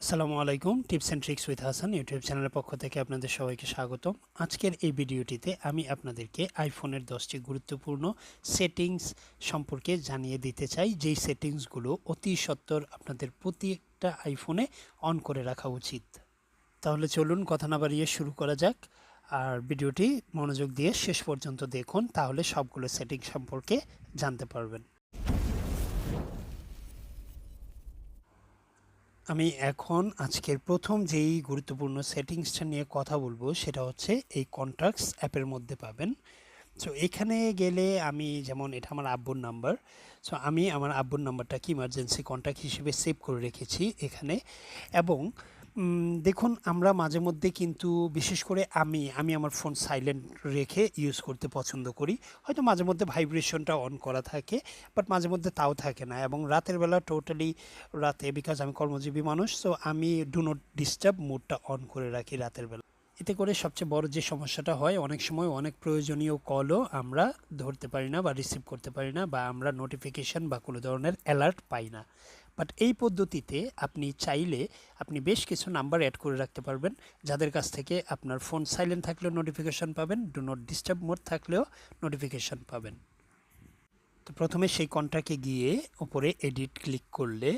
আসসালামু আলাইকুম। Tips and tricks with Hasan YouTube চ্যানেলের পক্ষ থেকে আপনাদের সবাইকে স্বাগতম। আজকের এই ভিডিওটিতে আমি আপনাদেরকে আইফোনের 10টি গুরুত্বপূর্ণ সেটিংস সম্পর্কে জানিয়ে দিতে চাই, যেই সেটিংসগুলো অতি সত্বর আপনাদের প্রত্যেকটা আইফোনে অন করে রাখা উচিত। তাহলে চলুন কথা না বাড়িয়ে শুরু করা যাক। আর ভিডিওটি মনোযোগ দিয়ে শেষ পর্যন্ত দেখুন, তাহলে সবগুলো সেটিং সম্পর্কে জানতে পারবেন। আমি এখন আজকের প্রথম যেই গুরুত্বপূর্ণ সেটিংসটা নিয়ে কথা বলবো সেটা হচ্ছে এই কন্ট্যাক্টস অ্যাপের মধ্যে পাবেন। সো এখানে গেলে আমি যেমন এটা আমার আব্বুর নাম্বার, সো আমি আমার আব্বুর নাম্বারটাকে ইমার্জেন্সি কন্ট্যাক্ট হিসেবে সেভ করে রেখেছি এখানে। এবং দেখুন, আমরা মাঝে মধ্যে কিন্তু বিশেষ করে আমি আমার ফোন সাইলেন্ট রেখে ইউজ করতে পছন্দ করি। হয়তো মাঝে মধ্যে ভাইব্রেশনটা অন করা থাকে, বাট মাঝে মধ্যে তাও থাকে না। এবং রাতের বেলা টোটালি রাতে, বিকজ আমি কর্মজীবী মানুষ, সো আমি ডু নট ডিস্টার্ব মোডটা অন করে রাখি রাতের বেলা। এতে করে সবচেয়ে বড় যে সমস্যাটা হয়, অনেক সময় অনেক প্রয়োজনীয় কলও আমরা ধরতে পারি না বা রিসিভ করতে পারি না, বা আমরা নোটিফিকেশান বা কোনো ধরনের অ্যালার্ট পাই না। বাট এই পদ্ধতিতে আপনি চাইলে আপনি বেশ কিছু নাম্বার অ্যাড করে রাখতে পারবেন, যাদের কাছ থেকে আপনার ফোন সাইলেন্ট থাকলেও নোটিফিকেশান পাবেন, ডু নট ডিস্টার্ব মোড থাকলেও নোটিফিকেশান পাবেন। তো প্রথমে সেই কন্ট্যাক্টে গিয়ে উপরে এডিট ক্লিক করলে,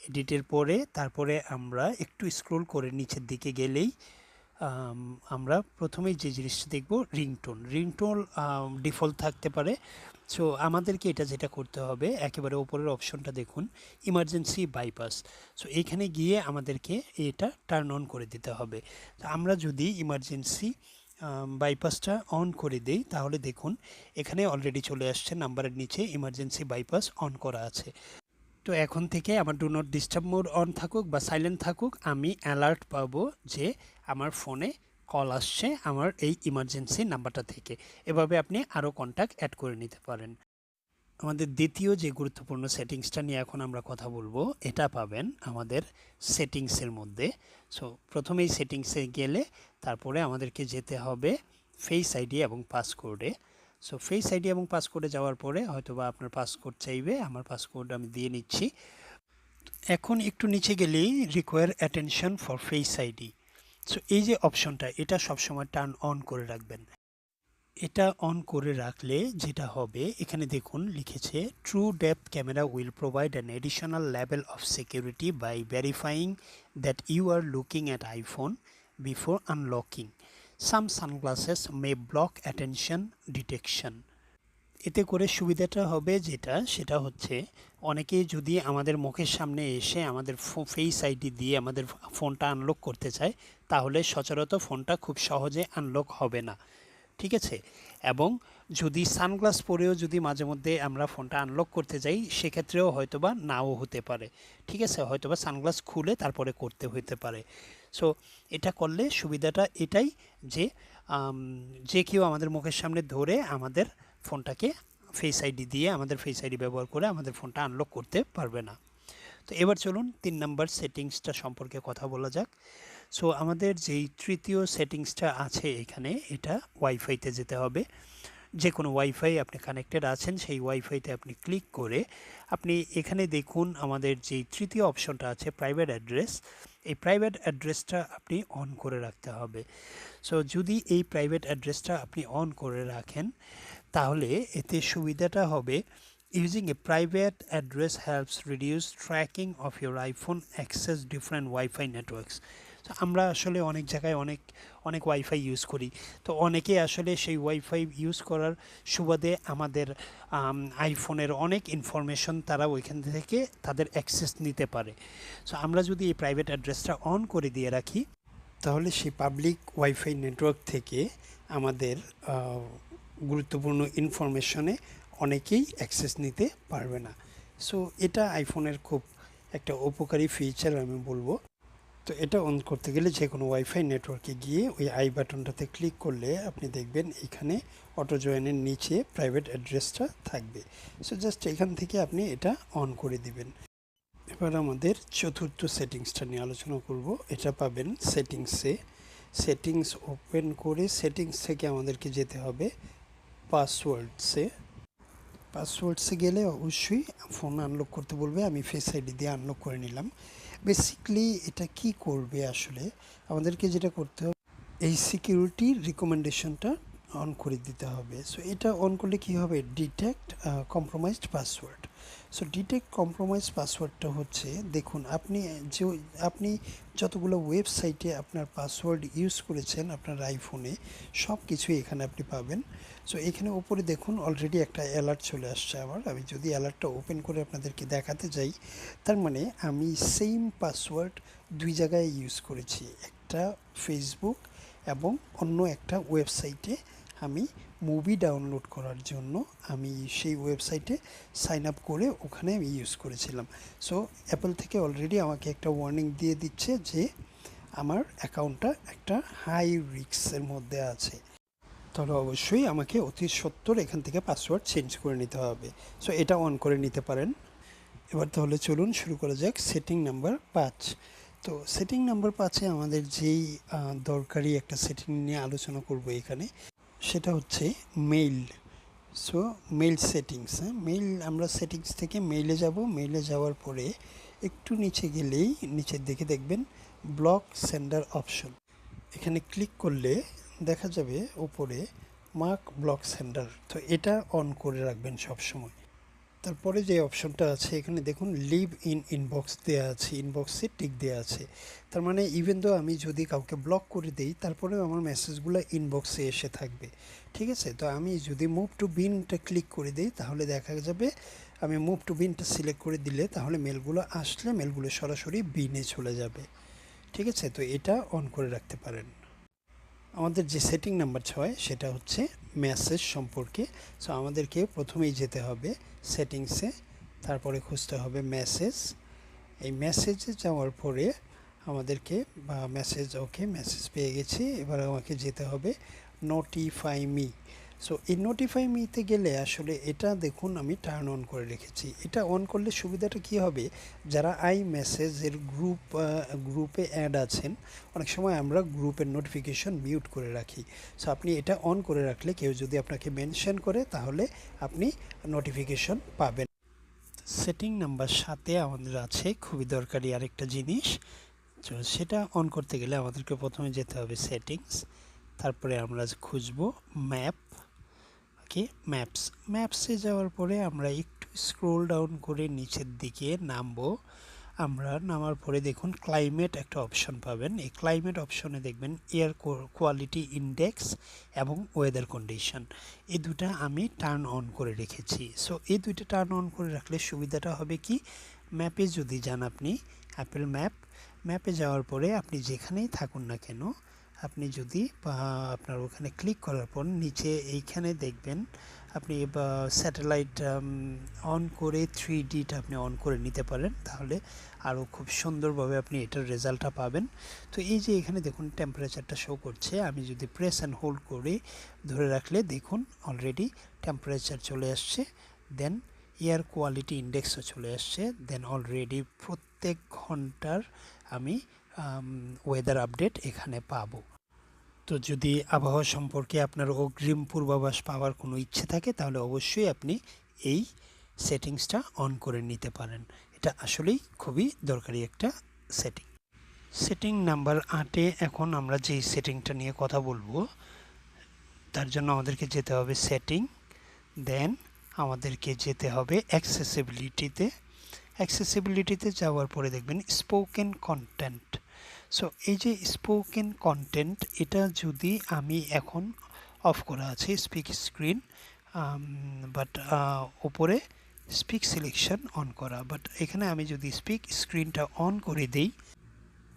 এডিটের পরে তারপরে আমরা একটু স্ক্রোল করে নিচের দিকে গেলেই আমরা প্রথমেই যে জিনিসটা দেখব, রিংটোন ডিফল্ট থাকতে পারে। সো আমাদেরকে এটা যেটা করতে হবে, একেবারে উপরের অপশনটা দেখুন, ইমার্জেন্সি বাইপাস। সো এইখানে গিয়ে আমাদেরকে এটা টার্ন অন করে দিতে হবে। তো আমরা যদি ইমার্জেন্সি বাইপাসটা অন করে দেই, তাহলে দেখুন এখানে অলরেডি চলে আসছে নাম্বারের নিচে ইমার্জেন্সি বাইপাস অন করা আছে। তো এখন থেকে আমার do not disturb mode on থাকুক বা সাইলেন্ট থাকুক, আমি অ্যালার্ট পাবো যে আমার ফোনে কল আসছে আমার এই ইমার্জেন্সি নাম্বারটা থেকে। এভাবে আপনি আরও কন্ট্যাক্ট অ্যাড করে নিতে পারেন। আমাদের দ্বিতীয় যে গুরুত্বপূর্ণ সেটিংসটা নিয়ে এখন আমরা কথা বলবো, এটা পাবেন আমাদের সেটিংসের মধ্যে। সো প্রথমেই সেটিংসে গেলে তারপরে আমাদেরকে যেতে হবে ফেস আইডি এবং পাসকোডে। সো ফেস আইডি এবং পাসকোডে যাওয়ার পরে হয়তোবা আপনার পাসকোড চাইবে, আমার পাসকোড আমি দিয়ে নিচ্ছি। এখন একটু নিচে গেলেই require attention for face ID. So এই যে অপশনটা, এটা সবসময় টার্ন অন করে রাখবেন। এটা অন করে রাখলে যেটা হবে, এখানে দেখুন লিখেছে, true depth camera will provide an additional level of security by verifying that you are looking at iPhone before unlocking. Some sunglasses may block attention detection. এতে করে সুবিধাটা হবে সেটা হচ্ছে, অনেকেই যদি আমাদের মুখের সামনে এসে আমাদের ফেস আইডি দিয়ে আমাদের ফোনটা আনলক করতে চায়, তাহলে সচরাচর ফোনটা খুব সহজে আনলক হবে না। ঠিক আছে? এবং যদি সানগ্লাস পরেও যদি মাঝে মধ্যে আমরা ফোনটা আনলক করতে যাই, সেক্ষেত্রেও হয়তোবা নাও হতে পারে। ঠিক আছে? হয়তোবা সানগ্লাস খুলে তারপরে করতে হতে পারে। সো এটা করলে সুবিধাটা এটাই যে যে কেউ আমাদের মুখের সামনে ধরে আমাদের ফোনটাকে ফেস আইডি দিয়ে, আমাদের ফেস আইডি ব্যবহার করে আমাদের ফোনটা আনলক করতে পারবে না। তো এবার চলুন 3 নাম্বার সেটিংসটা সম্পর্কে কথা বলা যাক। সো আমাদের যেই তৃতীয় সেটিংসটা আছে এখানে, এটা ওয়াইফাইতে যেতে হবে। যে কোনো ওয়াইফাই আপনি কানেক্টেড আছেন, সেই ওয়াইফাইতে আপনি ক্লিক করে আপনি এখানে দেখুন আমাদের যেই তৃতীয় অপশনটা আছে প্রাইভেট অ্যাড্রেস, এই প্রাইভেট অ্যাড্রেসটা আপনি অন করে রাখতে হবে। সো যদি এই প্রাইভেট অ্যাড্রেসটা আপনি অন করে রাখেন, তাহলে এতে সুবিধাটা হবে, using a private address helps reduce tracking of your iPhone access different wifi networks. আমরা আসলে অনেক জায়গায় অনেক অনেক ওয়াইফাই ইউজ করি। তো অনেকে আসলে সেই ওয়াইফাই ইউজ করার সুবাদে আমাদের আইফোনের অনেক ইনফরমেশন তারা ওইখান থেকে তাদের অ্যাক্সেস নিতে পারে। সো আমরা যদি এই প্রাইভেট অ্যাড্রেসটা অন করে দিয়ে রাখি, তাহলে সেই পাবলিক ওয়াইফাই নেটওয়ার্ক থেকে আমাদের গুরুত্বপূর্ণ ইনফরমেশনে অনেকেই অ্যাক্সেস নিতে পারবে না। সো এটা আইফোনের খুব একটা উপকারী ফিচার আমি বলবো। তো এটা অন করতে গেলে যে কোনো ওয়াইফাই নেটওয়ার্কে গিয়ে ওই আই বাটনটাতে ক্লিক করলে আপনি দেখবেন এখানে অটো জয়েনের নিচে প্রাইভেট অ্যাড্রেসটা থাকবে। সো জাস্ট এখান থেকে আপনি এটা অন করে দিবেন। এবার আমাদের চতুর্থ সেটিংসটা নিয়ে আলোচনা করব। এটা পাবেন সেটিংসে। সেটিংস ওপেন করে সেটিংস থেকে আমাদেরকে যেতে হবে পাসওয়ার্ডসে। পাসওয়ার্ডসে গেলে অবশ্যই ফোন আনলক করতে বলবে, আমি ফেস আইডি দিয়ে আনলক করে নিলাম। বেসিক্যালি এটা কি করবে আসলে, আমাদেরকে যেটা করতে হবে এই সিকিউরিটি রিকমেন্ডেশনটা অন করে দিতে হবে। সো এটা অন করলে কি হবে, detect compromised password. So detect compromise পাসওয়ার্ডটা হচ্ছে, দেখুন যে আপনি যতগুলো ওয়েবসাইটে আপনার পাসওয়ার্ড ইউজ করেছেন আপনার আইফোনে, সব কিছুই এখানে আপনি পাবেন। সো এখানে উপরে দেখুন অলরেডি একটা অ্যালার্ট চলে আসছে আমার। আমি যদি অ্যালার্টটা ওপেন করে আপনাদেরকে দেখাতে যাই, তার মানে আমি সেম পাসওয়ার্ড দুই জায়গায় ইউজ করেছি, একটা ফেসবুক এবং অন্য একটা ওয়েবসাইটে আমি মুভি ডাউনলোড করার জন্য আমি সেই ওয়েবসাইটে সাইন আপ করে ওখানে আমি ইউজ করেছিলাম। সো অ্যাপল থেকে অলরেডি আমাকে একটা ওয়ার্নিং দিয়ে দিচ্ছে যে আমার অ্যাকাউন্টটা একটা হাই রিস্কের মধ্যে আছে, তাহলে অবশ্যই আমাকে অতি সত্বর এখান থেকে পাসওয়ার্ড চেঞ্জ করে নিতে হবে। সো এটা অন করে নিতে পারেন। এবার তাহলে চলুন শুরু করা যাক সেটিং নাম্বার 5। তো সেটিং নাম্বার 5-এ আমাদের যেই দরকারি একটা সেটিং নিয়ে আলোচনা করব এখানে, সেটা হচ্ছে মেইল। সো মেইল সেটিংস, হ্যাঁ, মেইল আমরা সেটিংস থেকে মেইলে যাব। মেইলে যাওয়ার পরে একটু নিচে গেলেই নিচের দিকে দেখবেন ব্লক সেন্ডার অপশন। এখানে ক্লিক করলে দেখা যাবে উপরে মার্ক ব্লক সেন্ডার। তো এটা অন করে রাখবেন সবসময়। তারপরে যে অপশনটা আছে এখানে দেখুন লিভ ইন ইনবক্স দেওয়া আছে, ইনবক্সে টিক দেওয়া আছে। তার মানে ইভেন দো আমি যদি কাউকে ব্লক করে দিই তারপরেও আমার মেসেজগুলো ইনবক্সে এসে থাকবে। ঠিক আছে, তো আমি যদি মুভ টু বিনটা ক্লিক করে দিই তাহলে দেখা যাবে, আমি মুভ টু বিনটা সিলেক্ট করে দিলে তাহলে মেলগুলো আসলে মেলগুলো সরাসরি বিনে চলে যাবে। ঠিক আছে, তো এটা অন করে রাখতে পারেন। আমাদের যে সেটিং নাম্বার 6 সেটা হচ্ছে মেসেজ সম্পর্কে। সো আমাদেরকে প্রথমেই যেতে হবে সেটিংসে, তারপরে খুঁজতে হবে মেসেজ। এই মেসেজে যাওয়ার পরে আমাদেরকে মেসেজ, ওকে মেসেজ পেয়ে গেছি। এবার আমাকে যেতে হবে নোটিফাই মি। সো এই নোটিফাই মিতে গেলে আসলে এটা দেখুন আমি টার্ন অন করে রেখেছি। এটা অন করলে সুবিধাটা কি হবে, যারা iMessageর গ্রুপে অ্যাড আছেন, অনেক সময় আমরা গ্রুপের নোটিফিকেশন মিউট করে রাখি। সো আপনি এটা অন করে রাখলে কেউ যদি আপনাকে মেনশন করে তাহলে আপনি নোটিফিকেশন পাবেন। সেটিং নাম্বার 7-এ আমাদের আছে খুবই দরকারি আরেকটা জিনিস। তো সেটা অন করতে গেলে আমাদেরকে প্রথমে যেতে হবে সেটিংস, তারপরে আমরা খুঁজবো ম্যাপ। ওকে, ম্যাপসে যাওয়ার পরে আমরা একটু স্ক্রোল ডাউন করে নিচের দিকে নামবো। আমরা নামার পরে দেখুন ক্লাইমেট একটা অপশন পাবেন। এই ক্লাইমেট অপশনে দেখবেন এয়ার কোয়ালিটি ইন্ডেক্স এবং ওয়েদার কন্ডিশন, এই দুটা আমি টার্ন অন করে রেখেছি। সো এই দুইটা টার্ন অন করে রাখলে সুবিধাটা হবে কি, ম্যাপে যদি যান আপনি অ্যাপেল ম্যাপে যাওয়ার পরে আপনি যেখানেই থাকুন না কেন, আপনি যদি আপনার ওখানে ক্লিক করার পর নিচে এইখানে দেখবেন আপনি স্যাটেলাইট অন করে 3Dটা আপনি অন করে নিতে পারেন, তাহলে আরও খুব সুন্দরভাবে আপনি এটার রেজাল্টটা পাবেন। তো এই যে এখানে দেখুন টেম্পারেচারটা শো করছে, আমি যদি প্রেস অ্যান্ড হোল্ড করে ধরে রাখলে দেখুন অলরেডি টেম্পারেচার চলে আসছে, দেন এয়ার কোয়ালিটি ইন্ডেক্সও চলে আসছে, দেন অলরেডি প্রত্যেক ঘন্টার আমি ওয়েদার আপডেট এখানে পাবো। তো যদি আবহাওয়া সম্পর্কে আপনার অগ্রিম পূর্বাভাস পাওয়ার কোনো ইচ্ছে থাকে তাহলে অবশ্যই আপনি এই সেটিংসটা অন করে নিতে পারেন। এটা আসলেই খুবই দরকারি একটা সেটিং। সেটিং নাম্বার 8-এ এখন আমরা যেই সেটিংটা নিয়ে কথা বলবো তার জন্য আমাদেরকে যেতে হবে সেটিং, দেন আমাদেরকে যেতে হবে অ্যাক্সেসিবিলিটিতে যাওয়ার পরে দেখবেন স্পোকেন কন্টেন্ট। সো এই যে স্পোকেন কন্টেন্ট, এটা যদি আমি এখন অফ করা আছে স্পিক স্ক্রিন, বাট ওপরে স্পিক সিলেকশন অন করা, বাট এখানে আমি যদি স্পিক স্ক্রিনটা অন করে দেই,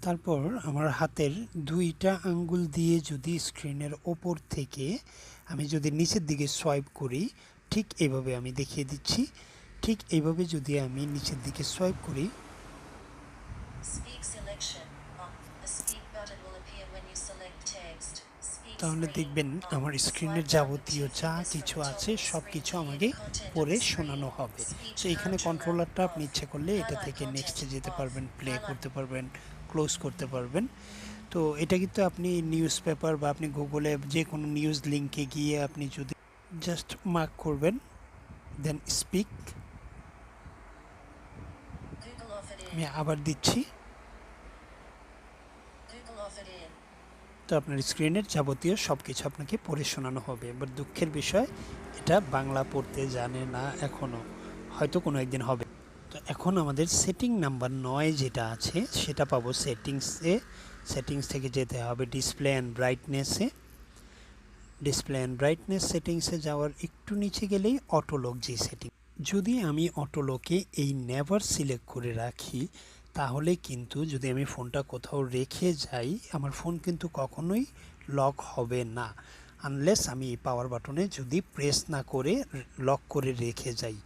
তারপর আমার হাতের দুইটা আঙ্গুল দিয়ে যদি স্ক্রিনের ওপর থেকে আমি যদি নিচের দিকে সোয়াইপ করি, ঠিক এইভাবে আমি দেখিয়ে দিচ্ছি, ঠিক এইভাবে যদি আমি নিচের দিকে সোয়াইপ করি, তাহলে দেখবেন আমার স্ক্রিনের যাবতীয় যা কিছু আছে সব কিছু আমাকে পড়ে শোনানো হবে। সো এখানে কন্ট্রোলারটা আপনি ইচ্ছে করলে এটা থেকে নেক্সটে যেতে পারবেন, প্লে করতে পারবেন, ক্লোজ করতে পারবেন। তো এটা কিন্তু আপনি নিউজ পেপার বা আপনি গুগলে যে কোনো নিউজ লিঙ্কে গিয়ে আপনি যদি জাস্ট মার্ক করবেন, দেন স্পিক, আমি আবার দিচ্ছি, তো আপনার স্ক্রিনের যাবতীয় সব কিছু আপনাকে পড়ে শোনানো হবে। এবার দুঃখের বিষয়, এটা বাংলা পড়তে জানে না এখনও, হয়তো কোনো একদিন হবে। তো এখন আমাদের সেটিং নাম্বার 9 যেটা আছে সেটা পাবো সেটিংসে। সেটিংস থেকে যেতে হবে ডিসপ্লে অ্যান্ড ব্রাইটনেসে। ডিসপ্লে অ্যান্ড ব্রাইটনেস সেটিংসে যাওয়ার একটু নিচে গেলেই অটোলক যে সেটিং, যদি আমি অটোলকে এই নেভার সিলেক্ট করে রাখি, তাহলে কিন্তু যদি আমি ফোনটা কোথাও রেখে যাই, আমার ফোন কিন্তু কখনোই লক হবে না, আনলেস আমি এই পাওয়ার বাটনে যদি প্রেস না করে লক করে রেখে যাই।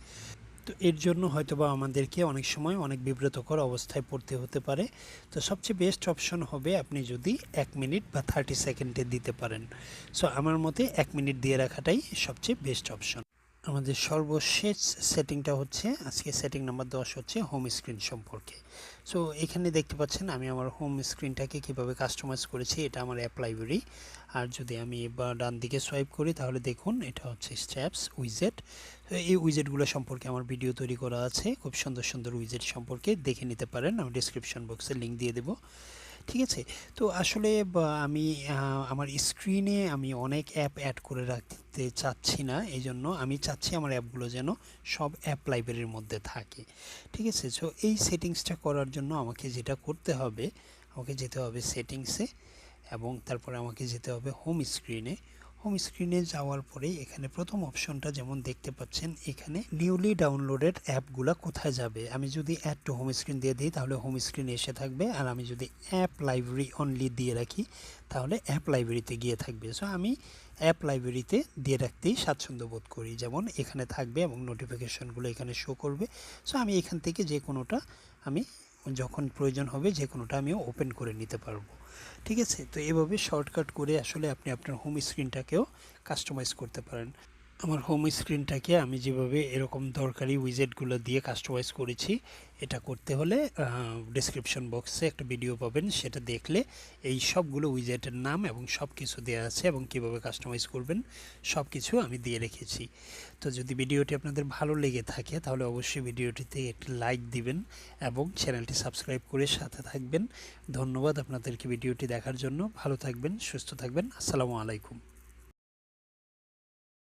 তো এর জন্য হয়তোবা আমাদেরকে অনেক সময় অনেক বিব্রতকর অবস্থায় পড়তে হতে পারে। তো সবচেয়ে বেস্ট অপশন হবে আপনি যদি 1 মিনিট বা 30 সেকেন্ডে দিতে পারেন। সো আমার মতে 1 মিনিট দিয়ে রাখাটাই সবচেয়ে বেস্ট অপশন। আমাদের সর্বশেষ সেটিংটা হচ্ছে, আজকে সেটিং নাম্বার 10 হচ্ছে হোম স্ক্রিন সম্পর্কে। সো এখানে দেখতে পাচ্ছেন আমি আমার হোম স্ক্রিনটাকে কীভাবে কাস্টমাইজ করেছি। এটা আমার অ্যাপ লাইব্রেরি। আর যদি আমি ডান দিকে সোয়াইপ করি তাহলে দেখুন এটা হচ্ছে স্ট্যাপস উইজেট। এই উইজেটগুলো সম্পর্কে আমার ভিডিও তৈরি করা আছে, খুব সুন্দর সুন্দর উইজেট সম্পর্কে দেখে নিতে পারেন, আমি ডিসক্রিপশন বক্সে লিঙ্ক দিয়ে দেবো। ঠিক আছে। তো আসলে আমি আমার স্ক্রিনে আমি অনেক অ্যাপ অ্যাড করে রাখতে চাচ্ছি না, এই জন্য আমি চাচ্ছি আমার অ্যাপগুলো যেন সব অ্যাপ লাইব্রেরির মধ্যে থাকে। ঠিক আছে। সো এই সেটিংসটা করার জন্য আমাকে যেটা করতে হবে, আমাকে যেতে হবে সেটিংসে, এবং তারপরে আমাকে যেতে হবে হোম স্ক্রিনে। হোম স্ক্রিনে যাওয়ার পরে এখানে প্রথম অপশনটা যেমন দেখতে পাচ্ছেন, এখানে নিউলি ডাউনলোডেড অ্যাপগুলো কোথায় যাবে, আমি যদি অ্যাড টু হোম স্ক্রিন দিয়ে দিই তাহলে হোম স্ক্রিনে এসে থাকবে, আর আমি যদি অ্যাপ লাইব্রেরি অনলি দিয়ে রাখি তাহলে অ্যাপ লাইব্রেরিতে গিয়ে থাকবে। সো আমি অ্যাপ লাইব্রেরিতে দিয়ে রাখতেই স্বাচ্ছন্দ্য বোধ করি, যেমন এখানে থাকবে এবং নোটিফিকেশনগুলো এখানে শো করবে। সো আমি এখান থেকে যে কোনোটা আমি যখন প্রয়োজন হবে যে কোনোটা আমি ওপেন করে নিতে পারবো। ঠিক আছে। তো এভাবে শর্টকাট করে আসলে আপনি আপনার হোম স্ক্রিনটাকেও কাস্টমাইজ করতে পারেন। আমার হোম স্ক্রিনটাকে আমি যেভাবে এরকম দরকারি উইজেটগুলো দিয়ে কাস্টমাইজ করেছি, এটা করতে হলে ডেসক্রিপশন বক্সে একটা ভিডিও পাবেন, সেটা দেখলে এই সবগুলো উইজেটের নাম এবং সব কিছু দেওয়া আছে, এবং কীভাবে কাস্টমাইজ করবেন সব কিছু আমি দিয়ে রেখেছি। তো যদি ভিডিওটি আপনাদের ভালো লেগে থাকে তাহলে অবশ্যই ভিডিওটিতে একটি লাইক দিবেন এবং চ্যানেলটি সাবস্ক্রাইব করে সাথে থাকবেন। ধন্যবাদ আপনাদেরকে ভিডিওটি দেখার জন্য। ভালো থাকবেন, সুস্থ থাকবেন। আসসালামু আলাইকুম।